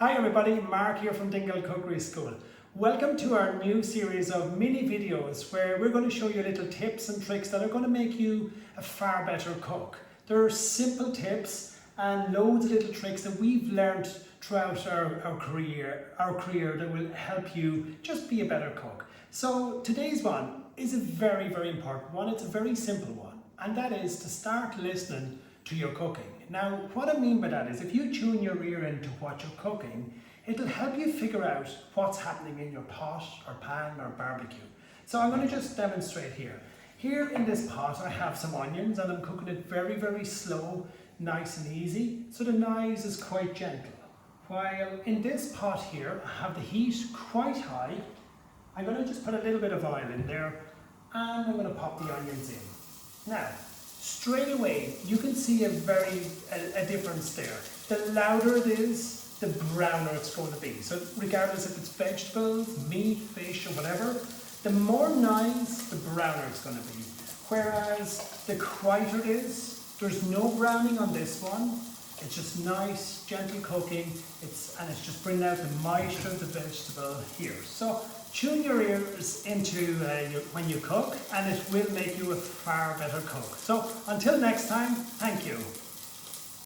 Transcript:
Hi everybody, Mark here from Dingle Cookery School. Welcome to our new series of mini videos where we're going to show you little tips and tricks that are going to make you a far better cook. There are simple tips and loads of little tricks that we've learned throughout our career that will help you just be a better cook. So today's one is a very important one. It's a very simple one, and that is to start listening to your cooking. Now, what I mean by that is if you tune your ear into what you're cooking, it'll help you figure out what's happening in your pot or pan or barbecue. So I'm going to just demonstrate here. Here in this pot I have some onions and I'm cooking it very slow, nice and easy, so the knives is quite gentle. While in this pot here I have the heat quite high. I'm going to just put a little bit of oil in there and I'm going to pop the onions in. Now, straight away you can see a difference there. The louder it is, the browner it's going to be. So regardless if it's vegetables, meat, fish or whatever, the more nice, the browner it's going to be. Whereas the quieter it is, there's no browning on this one. It's just nice, gentle cooking, and it's just bringing out the moisture of the vegetable here. So tune your ears into when you cook, and it will make you a far better cook. So until next time, thank you.